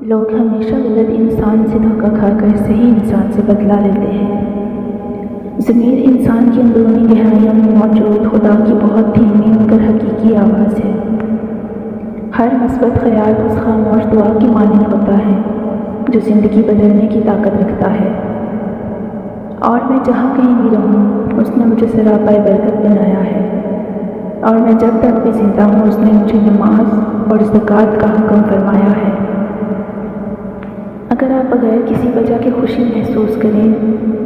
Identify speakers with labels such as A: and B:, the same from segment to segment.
A: لوگ ہمیشہ غلط انسان سے دھوکہ کھا کر صحیح انسان سے بدلا لیتے ہیں۔ ضمیر انسان کی اندرونی گہرائیوں میں موجود خدا کی بہت دھیمی مگر حقیقی آواز ہے۔ ہر مثبت خیال اس خاموش دعا کی مانند ہوتا ہے جو زندگی بدلنے کی طاقت رکھتا ہے۔ اور میں جہاں کہیں بھی رہوں اس نے مجھے سراپا برکت بنایا ہے، اور میں جب تک بھی زندہ ہوں اس نے مجھے نماز اور زکوٰۃ کا حکم فرمایا ہے۔ اگر آپ بغیر کسی وجہ کے خوشی محسوس کریں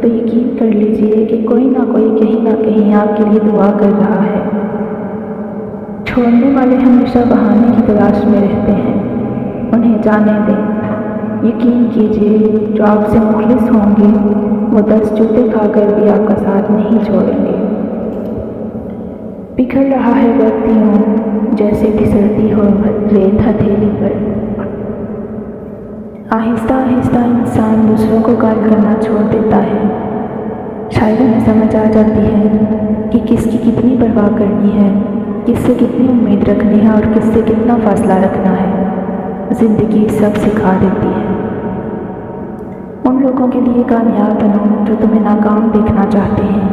A: تو یقین کر لیجئے کہ کوئی نہ کوئی کہیں نہ کہیں آپ کے لیے دعا کر رہا ہے۔ چھوڑنے والے ہمیشہ بہانے کی تلاش میں رہتے ہیں، انہیں جانے دیں۔ یقین کیجئے جو آپ سے مخلص ہوں گے وہ 10 جوتے کھا کر بھی آپ کا ساتھ نہیں چھوڑیں گے۔ بکھر رہا ہے وقت یوں جیسے پھسلتی ہو ریت ہتھیلی پر۔ آہستہ آہستہ انسان دوسروں کو گال کرنا چھوڑ دیتا ہے۔ شاید ہمیں سمجھ آ جاتی ہے کہ کس کی کتنی پرواہ کرنی ہے، کس سے کتنی امید رکھنی ہے اور کس سے کتنا فاصلہ رکھنا ہے۔ زندگی سب سکھا دیتی ہے۔ ان لوگوں کے لیے کامیاب بنو جو تمہیں ناکام دیکھنا چاہتے ہیں۔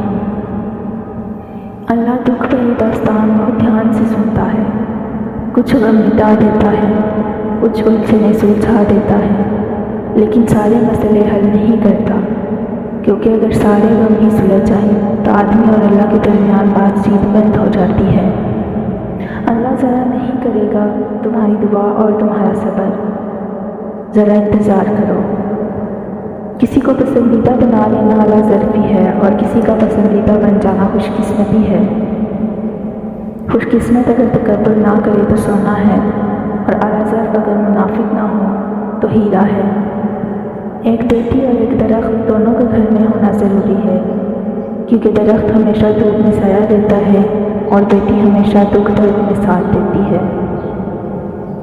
A: اللہ دکھ بھری داستان بہت دھیان سے سنتا ہے، کچھ غم مٹا دیتا ہے، کچھ الجھنیں سلجھا دیتا ہے، لیکن سارے مسئلے حل نہیں کرتا، کیونکہ اگر سارے غم ہی سلجھ جائیں تو آدمی اور اللہ کے درمیان بات چیت بند ہو جاتی ہے۔ اللہ ضائع نہیں کرے گا تمہاری دعا اور تمہارا صبر، ذرا انتظار کرو۔ کسی کو پسندیدہ بنا لینا اعلیٰ ظرفی ہے اور کسی کا پسندیدہ بن جانا خوش قسمتی ہے۔ خوش قسمت اگر تکبر نہ کرے تو سونا ہے، اور اعلیٰ ظرف اگر منافق نہ ہو تو ہیرا ہے۔ ایک بیٹی اور ایک درخت دونوں کا گھر میں ہونا ضروری ہے، کیونکہ درخت ہمیشہ دھوپ میں سایہ دیتا ہے اور بیٹی ہمیشہ دکھ درد میں ساتھ دیتی ہے۔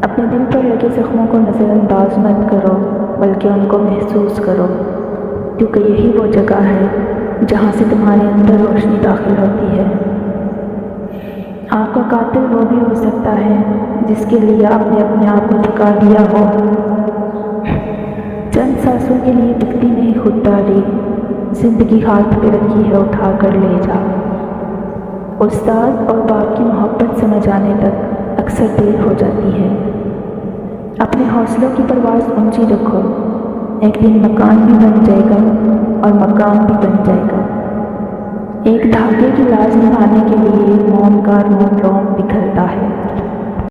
A: اپنے دل پر لگے زخموں کو نظر انداز مت کرو بلکہ ان کو محسوس کرو، کیونکہ یہی وہ جگہ ہے جہاں سے تمہارے اندر روشنی داخل ہوتی ہے۔ آپ کا قاتل وہ بھی ہو سکتا ہے جس کے لیے آپ نے اپنے آپ کو تھکا دیا ہو۔ چند سانسوں کے لیے دکھتی نہیں خودداری، زندگی ہاتھ پہ رکھی ہے اٹھا کر لے جا۔ استاد اور باپ کی محبت سمجھ آنے تک اکثر دیر ہو جاتی ہے۔ اپنے حوصلوں کی پرواز اونچی رکھو، ایک دن مکان بھی بن جائے گا اور مقام بھی بن جائے گا۔ ایک دھاگے کی لاز نبھانے کے لیے موم کا روم